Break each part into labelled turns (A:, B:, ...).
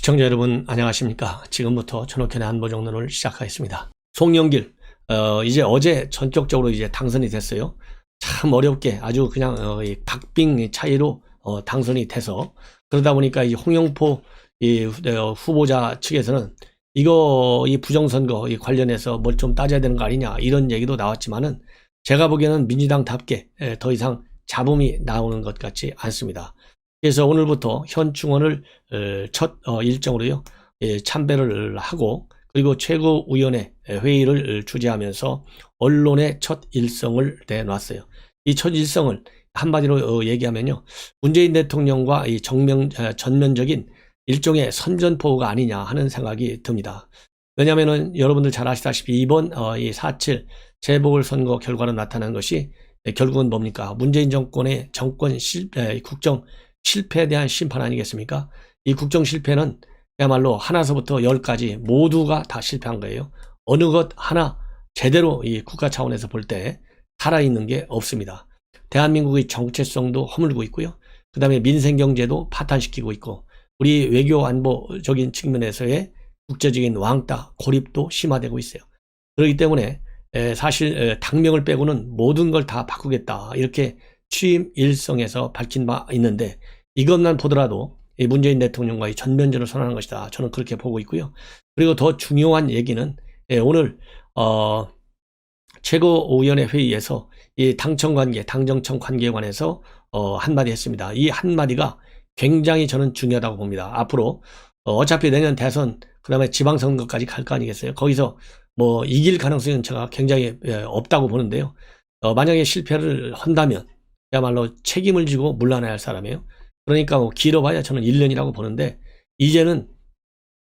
A: 시청자 여러분 안녕하십니까. 지금부터 전옥현의 안보정론을 시작하겠습니다. 송영길 이제 어제 전격적으로 이제 당선이 됐어요. 참 어렵게 아주 그냥 이 박빙 차이로 당선이 돼서, 그러다 보니까 이 홍영표 후보자 측에서는 이 부정선거 관련해서 뭘 좀 따져야 되는 거 아니냐 이런 얘기도 나왔지만은, 제가 보기에는 민주당답게 더 이상 잡음이 나오는 것 같지 않습니다. 그래서 오늘부터 현충원을 첫 일정으로요 참배를 하고, 그리고 최고위원회 회의를 주재하면서 언론의 첫 일성을 내놨어요. 이 첫 일성을 한마디로 얘기하면요, 문재인 대통령과 이 전면적인 일종의 선전포고가 아니냐 하는 생각이 듭니다. 왜냐하면은 여러분들 잘 아시다시피 이번 이 4.7 재보궐선거 결과로 나타난 것이 결국은 뭡니까? 문재인 정권의 국정 실패에 대한 심판 아니겠습니까? 이 국정 실패는 그야말로 하나서부터 10까지 모두가 다 실패한 거예요. 어느 것 하나 제대로 이 국가 차원에서 볼 때 살아있는 게 없습니다. 대한민국의 정체성도 허물고 있고요. 그 다음에 민생경제도 파탄시키고 있고, 우리 외교 안보적인 측면에서의 국제적인 왕따, 고립도 심화되고 있어요. 그렇기 때문에 사실 당명을 빼고는 모든 걸 다 바꾸겠다 이렇게 취임 일성에서 밝힌 바 있는데, 이것만 보더라도 문재인 대통령과의 전면전을 선언한 것이다, 저는 그렇게 보고 있고요. 그리고 더 중요한 얘기는 오늘 최고위원회 회의에서 이 당청관계, 당정청 관계에 관해서 한마디 했습니다. 이 한마디가 굉장히 저는 중요하다고 봅니다. 앞으로 어차피 내년 대선, 그 다음에 지방선거까지 갈 거 아니겠어요. 거기서 뭐 이길 가능성은 제가 굉장히 없다고 보는데요. 만약에 실패를 한다면 그야말로 책임을 지고 물러나야 할 사람이에요. 그러니까 뭐 길어봐야 저는 1년이라고 보는데, 이제는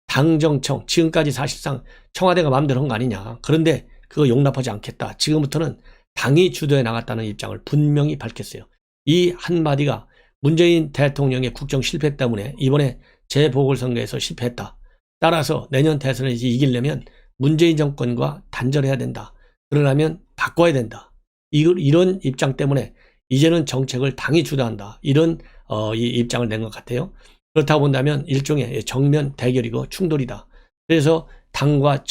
A: 당정청, 지금까지 사실상 청와대가 마음대로 한 거 아니냐, 그런데 그거 용납하지 않겠다, 지금부터는 당이 주도해 나갔다는 입장을 분명히 밝혔어요. 이 한마디가 문재인 대통령의 국정 실패 때문에 이번에 재보궐선거에서 실패했다, 따라서 내년 대선을 이기려면 문재인 정권과 단절해야 된다, 그러려면 바꿔야 된다, 이런 입장 때문에 이제는 정책을 당이 주도한다, 이런 이 입장을 낸 것 같아요. 그렇다고 본다면 일종의 정면 대결이고 충돌이다. 그래서 당과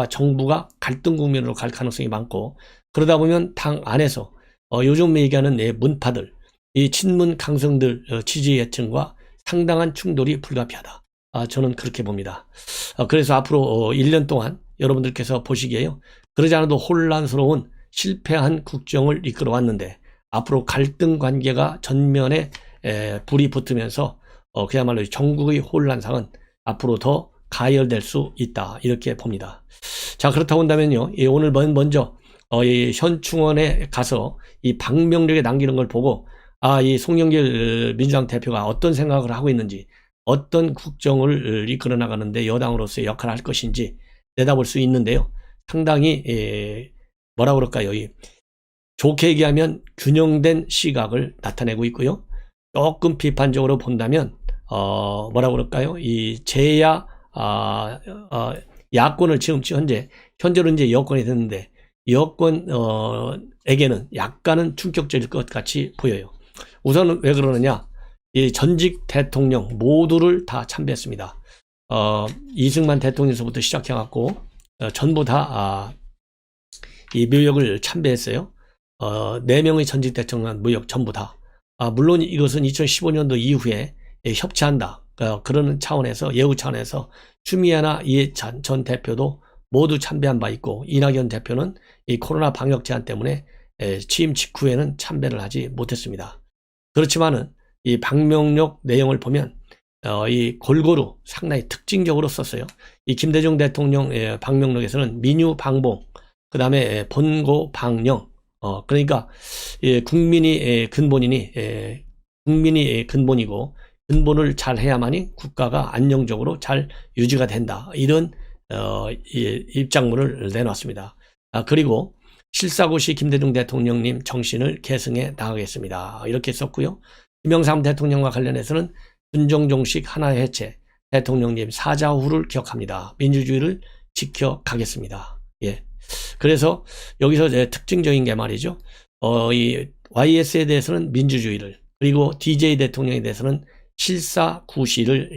A: 정부가 갈등 국면으로 갈 가능성이 많고, 그러다 보면 당 안에서 요즘 얘기하는 문파들, 이 친문 강성들 지지계층과 상당한 충돌이 불가피하다, 저는 그렇게 봅니다. 그래서 앞으로 1년 동안 여러분들께서 보시기에요, 그러지 않아도 혼란스러운 실패한 국정을 이끌어 왔는데, 앞으로 갈등 관계가 전면에 불이 붙으면서 그야말로 전국의 혼란상은 앞으로 더 가열될 수 있다, 이렇게 봅니다. 자, 그렇다고 한다면요, 오늘 먼저 이 현충원에 가서 이 방명록에 남기는 걸 보고, 이 송영길 민주당 대표가 어떤 생각을 하고 있는지, 어떤 국정을 이끌어 나가는데 여당으로서의 역할을 할 것인지 내다볼 수 있는데요, 상당히 뭐라 그럴까요, 좋게 얘기하면 균형된 시각을 나타내고 있고요. 조금 비판적으로 본다면 뭐라 그럴까요, 이 제야 야권을 지금 현재로 이제 여권이 됐는데, 여권에게는 약간은 충격적일 것 같이 보여요. 우선 왜 그러느냐, 이 전직 대통령 모두를 다 참배했습니다. 이승만 대통령서부터 시작해갖고 전부 다 이 묘역을 참배했어요. 4명의 전직 대통령 무역 전부 다. 물론 이것은 2015년도 이후에 협치한다, 그런 차원에서, 예우 차원에서 추미애나 이해찬 전 대표도 모두 참배한 바 있고, 이낙연 대표는 이 코로나 방역 제한 때문에 취임 직후에는 참배를 하지 못했습니다. 그렇지만은 이 방명록 내용을 보면 이 골고루 상당히 특징적으로 썼어요. 이 김대중 대통령 방명록에서는 민유 방봉, 그 다음에 본고 방령, 그러니까 국민이 근본이고, 근본을 잘 해야만이 국가가 안정적으로 잘 유지가 된다, 이런 입장문을 내놨습니다. 그리고 실사고시 김대중 대통령님 정신을 계승해 나가겠습니다, 이렇게 썼고요. 김영삼 대통령과 관련해서는 군정종식 하나 해체, 대통령님 사자후를 기억합니다, 민주주의를 지켜가겠습니다. 그래서 여기서 특징적인 게 말이죠, 이 YS에 대해서는 민주주의를, 그리고 DJ 대통령에 대해서는 실사구시를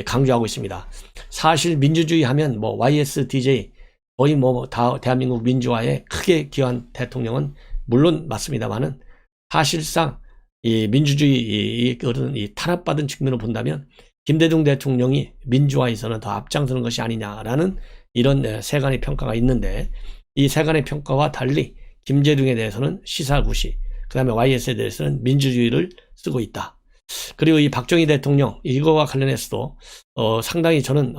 A: 강조하고 있습니다. 사실 민주주의 하면 뭐 YSDJ 거의 뭐 다 대한민국 민주화에 크게 기여한 대통령은 물론 맞습니다만은 사실상 이 민주주의 그런 이 탄압받은 측면으로 본다면 김대중 대통령이 민주화에서는 더 앞장서는 것이 아니냐라는 이런 세간의 평가가 있는데, 이 세간의 평가와 달리 김대중에 대해서는 시사구시, 그 다음에 YS에 대해서는 민주주의를 쓰고 있다. 그리고 이 박정희 대통령 이거와 관련해서도 상당히 저는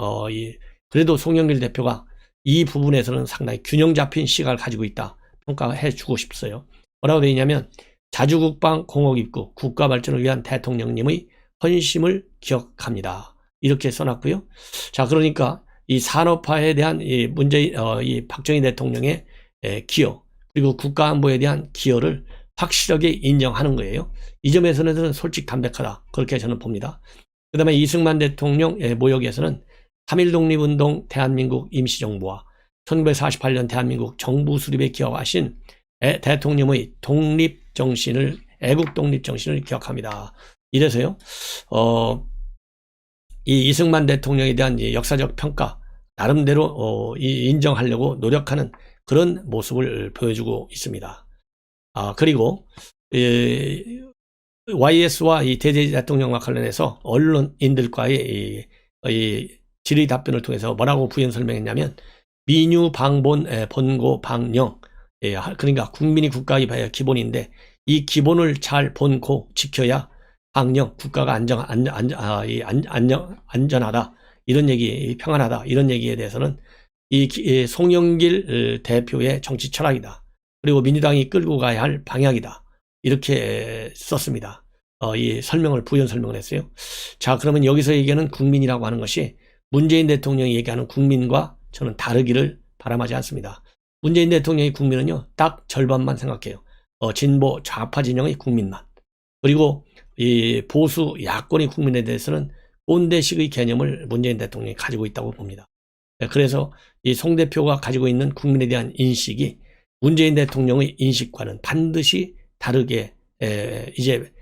A: 그래도 송영길 대표가 이 부분에서는 상당히 균형 잡힌 시각을 가지고 있다 평가해 주고 싶어요. 뭐라고 되어 있냐면 자주국방 공업입국 국가 발전을 위한 대통령님의 헌심을 기억합니다. 이렇게 써놨고요. 자, 그러니까 이 산업화에 대한 이 박정희 대통령의 기여, 그리고 국가안보에 대한 기여를 확실하게 인정하는 거예요. 이 점에서는 저는 솔직 담백하다, 그렇게 저는 봅니다. 그 다음에 이승만 대통령 모욕에서는 3.1 독립운동 대한민국 임시정부와 1948년 대한민국 정부 수립에 기여하신 대통령의 독립정신을, 애국 독립정신을 기억합니다. 이래서요, 이 이승만 대통령에 대한 역사적 평가, 나름대로 인정하려고 노력하는 그런 모습을 보여주고 있습니다. 그리고 YS와 이 대통령과 관련해서 언론인들과의 이 질의 답변을 통해서 뭐라고 부연 설명했냐면 민유 방본 본고 방영, 그러니까 국민이 국가의 기본인데 이 기본을 잘 본고 지켜야 방영, 국가가 안전하다, 이런 얘기, 평안하다, 이런 얘기에 대해서는 이 송영길 대표의 정치 철학이다, 그리고 민주당이 끌고 가야 할 방향이다, 이렇게 썼습니다. 이 부연 설명을 했어요. 자, 그러면 여기서 얘기하는 국민이라고 하는 것이 문재인 대통령이 얘기하는 국민과 저는 다르기를 바람하지 않습니다. 문재인 대통령의 국민은요, 딱 절반만 생각해요. 진보 좌파 진영의 국민만. 그리고 이 보수 야권의 국민에 대해서는 꼰대식의 개념을 문재인 대통령이 가지고 있다고 봅니다. 그래서 이 송 대표가 가지고 있는 국민에 대한 인식이 문재인 대통령의 인식과는 반드시 다르게 이제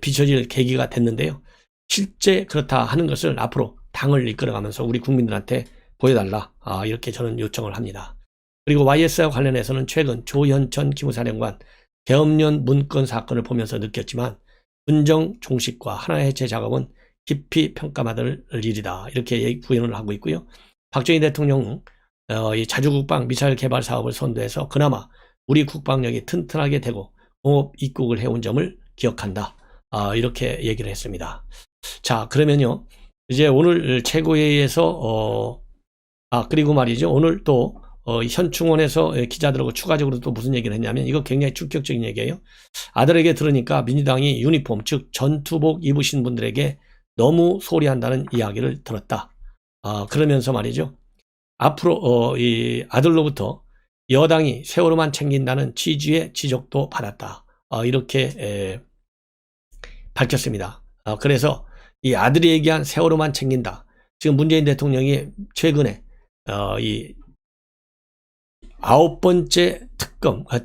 A: 비춰질 계기가 됐는데요. 실제 그렇다 하는 것을 앞으로 당을 이끌어가면서 우리 국민들한테 보여달라, 이렇게 저는 요청을 합니다. 그리고 YS와 관련해서는 최근 조현천 기무사령관 계엄령 문건 사건을 보면서 느꼈지만 분정 종식과 하나의 해체 작업은 깊이 평가받을 일이다, 이렇게 부연을 하고 있고요. 박정희 대통령 이 자주국방 미사일 개발 사업을 선도해서 그나마 우리 국방력이 튼튼하게 되고 공업 입국을 해온 점을 기억한다, 이렇게 얘기를 했습니다. 자, 그러면요, 이제 오늘 최고회의에서 그리고 말이죠, 오늘 또 현충원에서 기자들하고 추가적으로 또 무슨 얘기를 했냐면, 이거 굉장히 충격적인 얘기예요. 아들에게 들으니까 민주당이 유니폼, 즉 전투복 입으신 분들에게 너무 소리한다는 이야기를 들었다. 그러면서 말이죠, 앞으로 이 아들로부터 여당이 세월호만 챙긴다는 취지의 지적도 받았다, 이렇게 밝혔습니다. 그래서 이 아들이 얘기한 세월호만 챙긴다, 지금 문재인 대통령이 최근에 이 9번째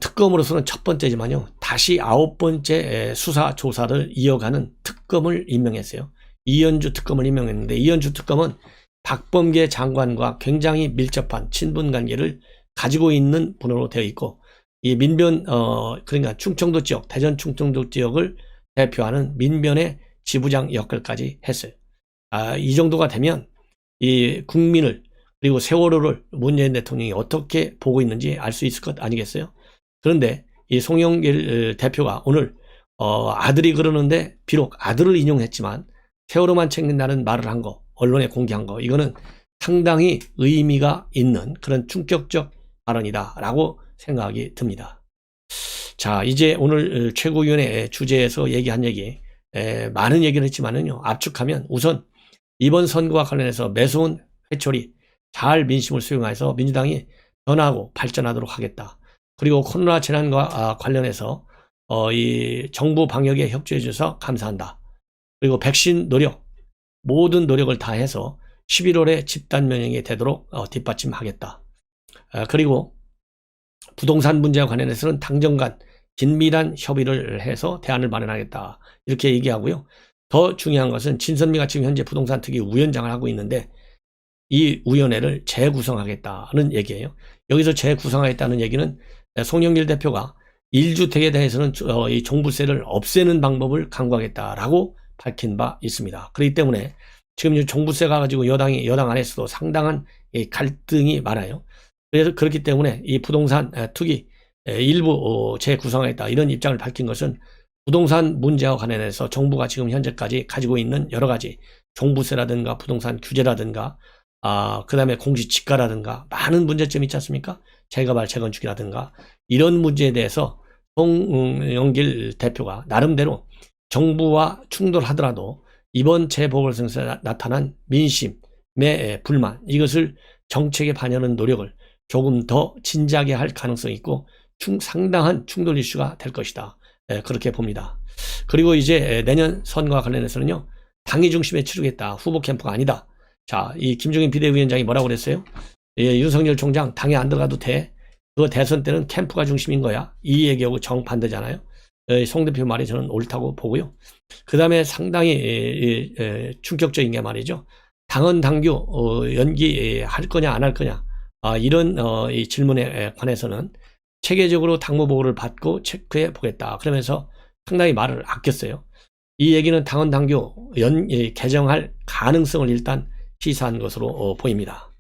A: 특검으로서는 첫 번째지만요, 다시 9번째 수사 조사를 이어가는 특검을 임명했어요. 이현주 특검을 임명했는데, 이현주 특검은 박범계 장관과 굉장히 밀접한 친분 관계를 가지고 있는 분으로 되어 있고, 이 민변 그러니까 충청도 지역, 대전 충청도 지역을 대표하는 민변의 지부장 역할까지 했어요. 이 정도가 되면 이 국민을, 그리고 세월호를 문재인 대통령이 어떻게 보고 있는지 알 수 있을 것 아니겠어요? 그런데 이 송영길 대표가 오늘 아들이 그러는데, 비록 아들을 인용했지만 세월호만 챙긴다는 말을 한 거, 언론에 공개한 거, 이거는 상당히 의미가 있는 그런 충격적 발언이다라고 생각이 듭니다. 자, 이제 오늘 최고위원회 주제에서 얘기한 얘기, 많은 얘기를 했지만은요, 압축하면 우선 이번 선거와 관련해서 매서운 회초리 잘 민심을 수용해서 민주당이 변하고 발전하도록 하겠다. 그리고 코로나 재난과 관련해서 이 정부 방역에 협조해 주셔서 감사한다. 그리고 백신 노력, 모든 노력을 다해서 11월에 집단 면역이 되도록 뒷받침하겠다. 그리고 부동산 문제와 관련해서는 당정 간 긴밀한 협의를 해서 대안을 마련하겠다, 이렇게 얘기하고요. 더 중요한 것은 진선미가 지금 현재 부동산 특위 위원장을 하고 있는데 이 위원회를 재구성하겠다는 얘기예요. 여기서 재구성하겠다는 얘기는 송영길 대표가 1주택에 대해서는 이 종부세를 없애는 방법을 강구하겠다라고 밝힌 바 있습니다. 그렇기 때문에 지금 종부세가 가지고 여당 안에서도 상당한 갈등이 많아요. 그래서 그렇기 때문에 이 부동산 투기 일부 재구성하겠다 이런 입장을 밝힌 것은 부동산 문제와 관련해서 정부가 지금 현재까지 가지고 있는 여러 가지 종부세라든가 부동산 규제라든가 그 다음에 공시지가라든가 많은 문제점이 있지 않습니까? 재개발, 재건축이라든가 이런 문제에 대해서 송영길 대표가 나름대로 정부와 충돌하더라도 이번 재보궐선거에서 나타난 민심의 불만 이것을 정책에 반영하는 노력을 조금 더 진지하게 할 가능성이 있고 상당한 충돌 이슈가 될 것이다. 그렇게 봅니다. 그리고 이제 내년 선거와 관련해서는요. 당이 중심에 치르겠다. 후보 캠프가 아니다. 자, 이 김종인 비대위원장이 뭐라고 그랬어요? 윤석열 총장 당에 안 들어가도 돼. 그거 대선 때는 캠프가 중심인 거야. 이 얘기하고 정반대잖아요. 송 대표 말이 저는 옳다고 보고요. 그 다음에 상당히 충격적인 게 말이죠. 당헌 당규 연기할 거냐 안 할 거냐 이런 이 질문에 관해서는 체계적으로 당무 보고를 받고 체크해 보겠다. 그러면서 상당히 말을 아꼈어요. 이 얘기는 당헌 당규 개정할 가능성을 일단 시사한 것으로 보입니다.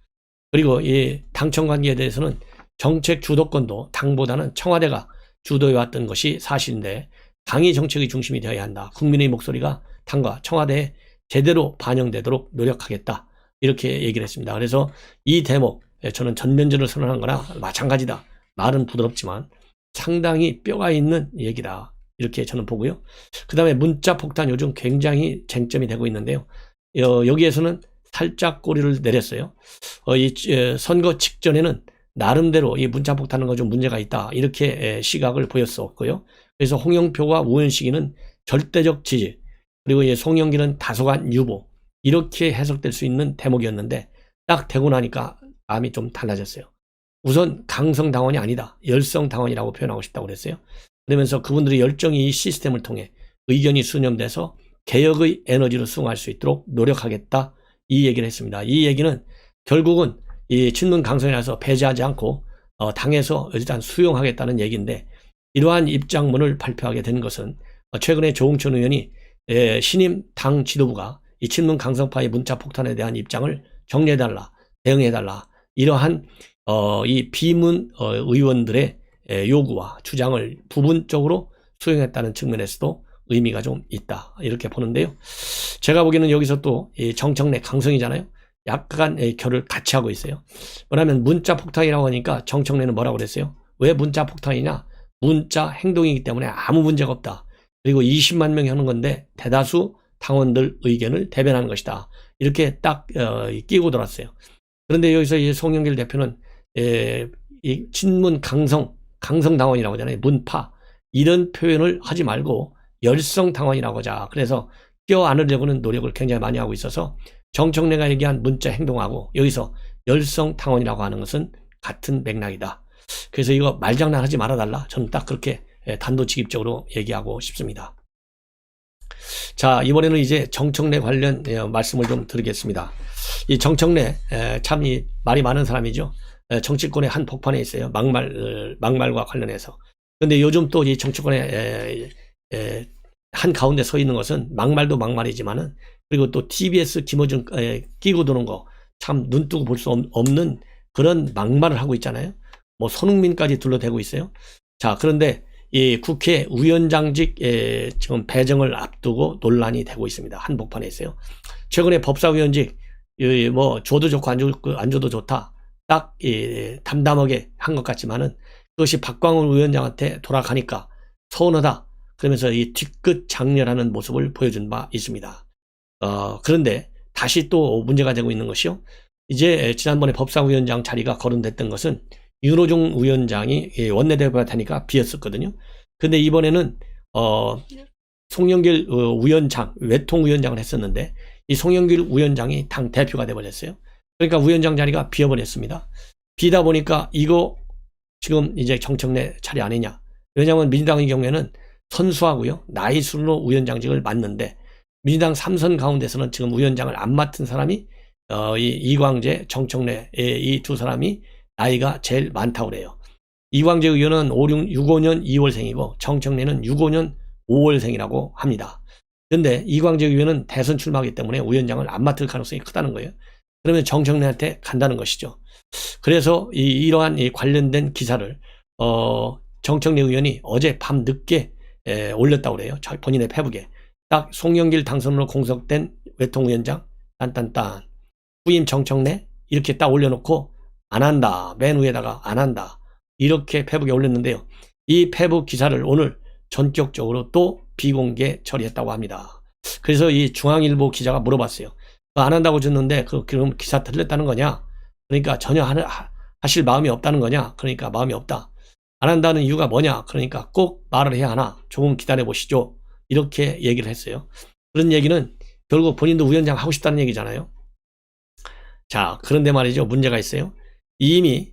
A: 그리고 이 당청 관계에 대해서는 정책 주도권도 당보다는 청와대가 주도해왔던 것이 사실인데 당이 정책의 중심이 되어야 한다. 국민의 목소리가 당과 청와대에 제대로 반영되도록 노력하겠다. 이렇게 얘기를 했습니다. 그래서 이 대목 저는 전면전을 선언한 거나 마찬가지다. 말은 부드럽지만 상당히 뼈가 있는 얘기다. 이렇게 저는 보고요. 그 다음에 문자 폭탄 요즘 굉장히 쟁점이 되고 있는데요. 여기에서는 살짝 꼬리를 내렸어요. 이 선거 직전에는 나름대로 이 문자 폭탄은 좀 문제가 있다. 이렇게 시각을 보였었고요. 그래서 홍영표와 우현식이는 절대적 지지, 그리고 송영길은 다소간 유보, 이렇게 해석될 수 있는 대목이었는데 딱 되고 나니까 마음이 좀 달라졌어요. 우선 강성당원이 아니다. 열성당원이라고 표현하고 싶다고 그랬어요. 그러면서 그분들의 열정이 이 시스템을 통해 의견이 수렴돼서 개혁의 에너지로 수긍할 수 있도록 노력하겠다. 이 얘기를 했습니다. 이 얘기는 결국은 이 친문 강성이라서 배제하지 않고 당에서 일단 수용하겠다는 얘기인데 이러한 입장문을 발표하게 된 것은 최근에 조홍천 의원이 신임 당 지도부가 이 친문 강성파의 문자 폭탄에 대한 입장을 정리해달라, 대응해달라 이러한 이 비문 의원들의 요구와 주장을 부분적으로 수용했다는 측면에서도 의미가 좀 있다 이렇게 보는데요. 제가 보기에는 여기서 또 정청래 강성이잖아요. 약간 결을 같이 하고 있어요. 뭐냐면 문자 폭탄이라고 하니까 정청래는 뭐라고 그랬어요? 왜 문자 폭탄이냐? 문자 행동이기 때문에 아무 문제가 없다. 그리고 20만 명이 하는 건데 대다수 당원들 의견을 대변하는 것이다. 이렇게 딱 끼고 돌았어요. 그런데 여기서 이 송영길 대표는 이 친문 강성 당원이라고 하잖아요. 문파 이런 표현을 하지 말고 열성 당원이라고 하자. 그래서 껴안으려고는 노력을 굉장히 많이 하고 있어서 정청래가 얘기한 문자 행동하고 여기서 열성 당원이라고 하는 것은 같은 맥락이다. 그래서 이거 말장난하지 말아달라. 저는 딱 그렇게 단도직입적으로 얘기하고 싶습니다. 자, 이번에는 이제 정청래 관련 말씀을 좀 드리겠습니다. 이 정청래 참 말이 많은 사람이죠. 정치권의 한 복판에 있어요. 막말과 관련해서. 그런데 요즘 또 이 정치권의 한 가운데 서 있는 것은 막말도 막말이지만은 그리고 또 TBS 김어준 끼고 도는 거 참 눈 뜨고 볼 수 없는 그런 막말을 하고 있잖아요. 뭐 손흥민까지 둘러대고 있어요. 자, 그런데 이 국회 위원장직 지금 배정을 앞두고 논란이 되고 있습니다. 한복판에 있어요. 최근에 법사위원직 뭐 줘도 좋고 안 줘도 좋다. 딱 담담하게 한 것 같지만은 그것이 박광훈 위원장한테 돌아가니까 서운하다. 그러면서 이 뒤끝 장렬하는 모습을 보여준 바 있습니다. 그런데 다시 또 문제가 되고 있는 것이요. 이제 지난번에 법사위원장 자리가 거론됐던 것은 윤호중 위원장이 원내대표가 되니까 비었었거든요. 근데 이번에는 송영길 위원장, 외통위원장을 했었는데 이 송영길 위원장이 당 대표가 돼버렸어요. 그러니까 위원장 자리가 비어버렸습니다. 비다 보니까 이거 지금 이제 정청래 차례 아니냐. 왜냐하면 민주당의 경우에는 선수하고요. 나이 술로 위원장직을 맡는데 민주당 3선 가운데서는 지금 위원장을 안 맡은 사람이 이광재, 정청래 이 두 사람이 나이가 제일 많다고 그래요. 이광재 의원은 65년 2월생이고 정청래는 65년 5월생이라고 합니다. 그런데 이광재 의원은 대선 출마하기 때문에 위원장을 안 맡을 가능성이 크다는 거예요. 그러면 정청래한테 간다는 것이죠. 그래서 이러한 관련된 기사를 정청래 의원이 어제 밤 늦게 올렸다고 그래요. 본인의 페북에. 딱 송영길 당선으로 공석된 외통위원장 딴딴딴 후임 정청래 이렇게 딱 올려놓고 안 한다. 맨 위에다가 안 한다. 이렇게 페북에 올렸는데요. 이 페북 기사를 오늘 전격적으로 또 비공개 처리했다고 합니다. 그래서 이 중앙일보 기자가 물어봤어요. 안 한다고 줬는데 그럼 기사 틀렸다는 거냐? 그러니까 전혀 하실 마음이 없다는 거냐? 그러니까 마음이 없다. 안 한다는 이유가 뭐냐? 그러니까 꼭 말을 해야 하나? 조금 기다려 보시죠. 이렇게 얘기를 했어요. 그런 얘기는 결국 본인도 위원장 하고 싶다는 얘기잖아요. 자, 그런데 말이죠. 문제가 있어요. 이미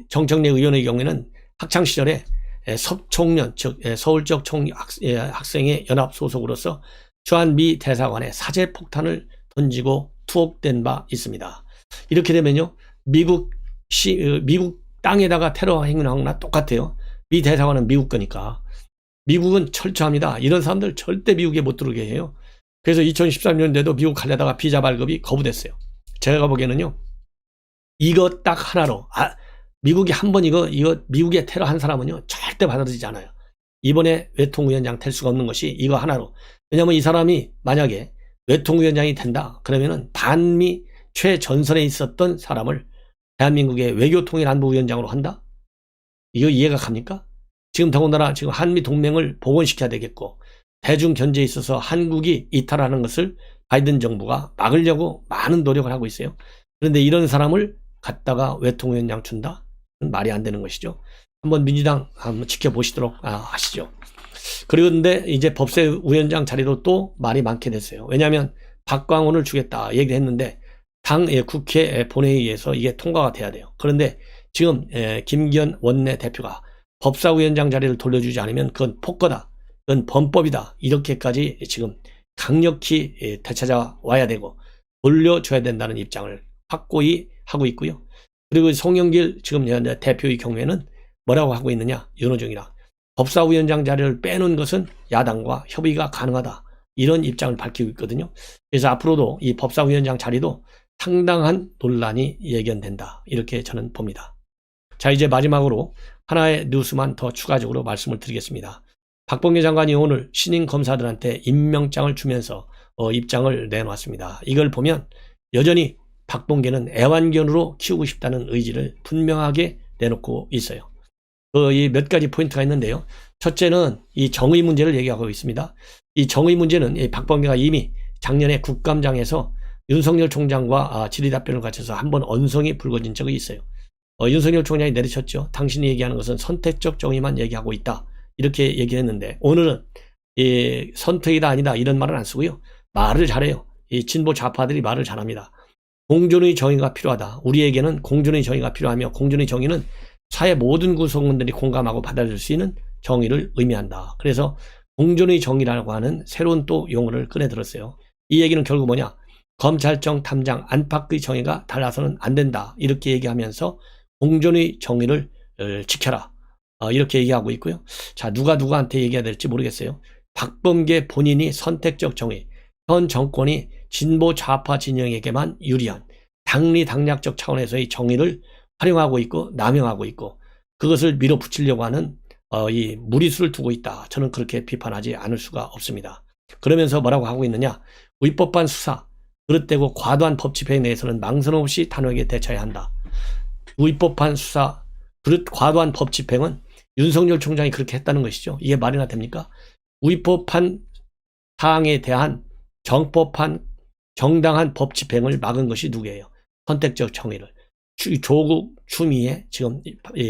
A: 정청래 의원의 경우에는 학창시절에 섭총련, 즉 서울지역 학생의 연합 소속으로서 주한미 대사관에 사제폭탄을 던지고 투옥된 바 있습니다. 이렇게 되면요. 미국 땅에다가 테러 행위하는 거나 똑같아요. 미 대사관은 미국 거니까. 미국은 철저합니다. 이런 사람들 절대 미국에 못 들어오게 해요. 그래서 2013년도에도 미국 가려다가 비자 발급이 거부됐어요. 제가 보기에는요. 이거 딱 하나로 미국이 한번 이거 미국에 테러 한 사람은요. 절대 받아들이지 않아요. 이번에 외통위원장 될 수가 없는 것이 이거 하나로. 왜냐하면 이 사람이 만약에 외통위원장이 된다. 그러면은 반미 최전선에 있었던 사람을 대한민국의 외교통일안보위원장으로 한다? 이거 이해가 갑니까? 지금 더군다나 지금 한미 동맹을 복원시켜야 되겠고 대중 견제에 있어서 한국이 이탈하는 것을 바이든 정부가 막으려고 많은 노력을 하고 있어요. 그런데 이런 사람을 갖다가 외통위원장 준다? 말이 안 되는 것이죠. 한번 민주당 한번 지켜보시도록 하시죠. 그런데 이제 법사위원장 자리도 또 말이 많게 됐어요. 왜냐하면 박광원을 주겠다 얘기를 했는데 국회 본회의에서 이게 통과가 돼야 돼요. 그런데 지금 김기현 원내대표가 법사위원장 자리를 돌려주지 않으면 그건 폭거다. 그건 범법이다. 이렇게까지 지금 강력히 되찾아와야 되고 돌려줘야 된다는 입장을 확고히 하고 있고요. 그리고 송영길 지금 대표의 경우에는 뭐라고 하고 있느냐. 윤호중이랑 법사위원장 자리를 빼놓은 것은 야당과 협의가 가능하다. 이런 입장을 밝히고 있거든요. 그래서 앞으로도 이 법사위원장 자리도 상당한 논란이 예견된다. 이렇게 저는 봅니다. 자, 이제 마지막으로 하나의 뉴스만 더 추가적으로 말씀을 드리겠습니다. 박범계 장관이 오늘 신임 검사들한테 임명장을 주면서 입장을 내놓았습니다. 이걸 보면 여전히 박범계는 애완견으로 키우고 싶다는 의지를 분명하게 내놓고 있어요. 이 몇 가지 포인트가 있는데요. 첫째는 이 정의 문제를 얘기하고 있습니다. 이 정의 문제는 이 박범계가 이미 작년에 국감장에서 윤석열 총장과 질의답변을 갖춰서 한번 언성이 불거진 적이 있어요. 윤석열 총장이 내리쳤죠. 당신이 얘기하는 것은 선택적 정의만 얘기하고 있다. 이렇게 얘기했는데 오늘은 이 선택이다 아니다 이런 말은 안 쓰고요. 말을 잘해요. 이 진보 좌파들이 말을 잘합니다. 공존의 정의가 필요하다. 우리에게는 공존의 정의가 필요하며 공존의 정의는 사회 모든 구성원들이 공감하고 받아들일 수 있는 정의를 의미한다. 그래서 공존의 정의라고 하는 새로운 또 용어를 꺼내 들었어요. 이 얘기는 결국 뭐냐? 검찰청 탐장 안팎의 정의가 달라서는 안 된다. 이렇게 얘기하면서 공존의 정의를 지켜라. 이렇게 얘기하고 있고요. 자, 누구한테 얘기해야 될지 모르겠어요. 박범계 본인이 선택적 정의, 현 정권이 진보 좌파 진영에게만 유리한 당리당략적 차원에서의 정의를 활용하고 있고 남용하고 있고 그것을 밀어붙이려고 하는 이 무리수를 두고 있다. 저는 그렇게 비판하지 않을 수가 없습니다. 그러면서 뭐라고 하고 있느냐? 위법한 수사, 그릇되고 과도한 법 집행에 대해서는 망설 없이 단호하게 대처해야 한다. 위법한 수사, 과도한 법 집행은 윤석열 총장이 그렇게 했다는 것이죠. 이게 말이나 됩니까? 위법한 사항에 대한 정당한 법 집행을 막은 것이 누구예요? 선택적 정의를. 조국, 추미애 지금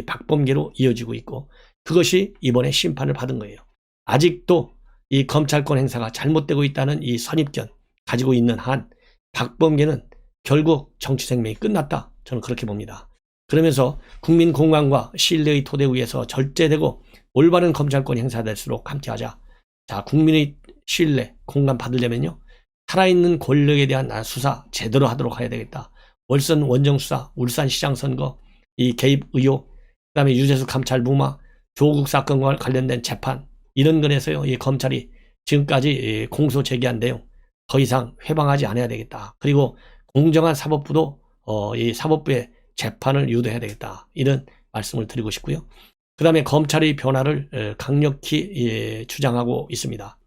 A: 박범계로 이어지고 있고 그것이 이번에 심판을 받은 거예요. 아직도 이 검찰권 행사가 잘못되고 있다는 이 선입견 가지고 있는 한 박범계는 결국 정치 생명이 끝났다. 저는 그렇게 봅니다. 그러면서 국민 공감과 신뢰의 토대 위에서 절제되고 올바른 검찰권 행사될수록 함께하자. 자, 국민의 신뢰, 공감 받으려면요. 살아있는 권력에 대한 수사 제대로 하도록 해야 되겠다. 월선 원정수사, 울산시장 선거, 이 개입 의혹, 그다음에 유재수 감찰 무마, 조국 사건과 관련된 재판 이런 건에서요. 이 검찰이 지금까지 공소 제기한 내용 더 이상 회방하지 않아야 되겠다. 그리고 공정한 사법부도 이 사법부의 재판을 유도해야 되겠다. 이런 말씀을 드리고 싶고요. 그 다음에 검찰의 변화를 강력히 주장하고 있습니다.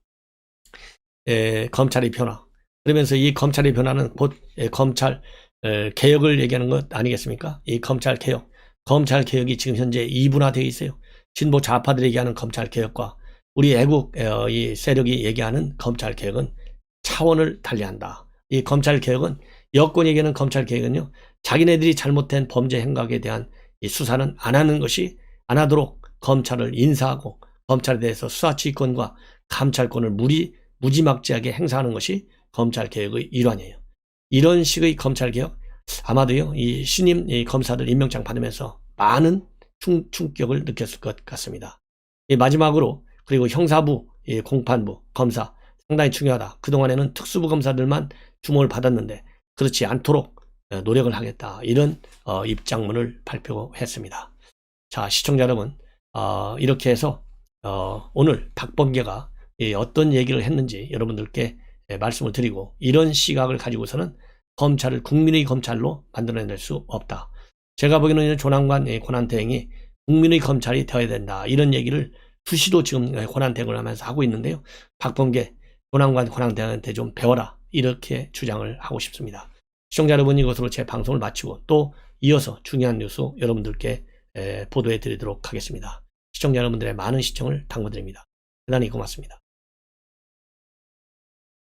A: 검찰의 변화. 그러면서 이 검찰의 변화는 곧 검찰 개혁을 얘기하는 것 아니겠습니까? 이 검찰 개혁. 검찰 개혁이 지금 현재 이분화되어 있어요. 진보 좌파들이 얘기하는 검찰 개혁과 우리 애국 이 세력이 얘기하는 검찰 개혁은 차원을 달리한다. 이 검찰 개혁은 여권이 얘기하는 검찰 개혁은요. 자기네들이 잘못된 범죄 행각에 대한 이 수사는 안 하는 것이 안 하도록 검찰을 인사하고 검찰에 대해서 수사지휘권과 감찰권을 무지막지하게 행사하는 것이 검찰 개혁의 일환이에요. 이런 식의 검찰 개혁 아마도요. 이 신임 이 검사들 임명장 받으면서 많은 충격을 느꼈을 것 같습니다. 마지막으로 그리고 형사부, 공판부, 검사 상당히 중요하다. 그동안에는 특수부 검사들만 주목을 받았는데 그렇지 않도록 노력을 하겠다. 이런 입장문을 발표했습니다. 자, 시청자 여러분, 이렇게 해서 오늘 박범계가 어떤 얘기를 했는지 여러분들께 말씀을 드리고 이런 시각을 가지고서는 검찰을 국민의 검찰로 만들어낼 수 없다. 제가 보기에는 조남관 권한대행이 국민의 검찰이 되어야 된다. 이런 얘기를 수시로 지금 권한대행을 하면서 하고 있는데요. 박범계 조남관 권한대행한테 좀 배워라. 이렇게 주장을 하고 싶습니다. 시청자 여러분, 이것으로 제 방송을 마치고 또 이어서 중요한 뉴스 여러분들께 보도해 드리도록 하겠습니다. 시청자 여러분들의 많은 시청을 당부드립니다. 대단히 고맙습니다.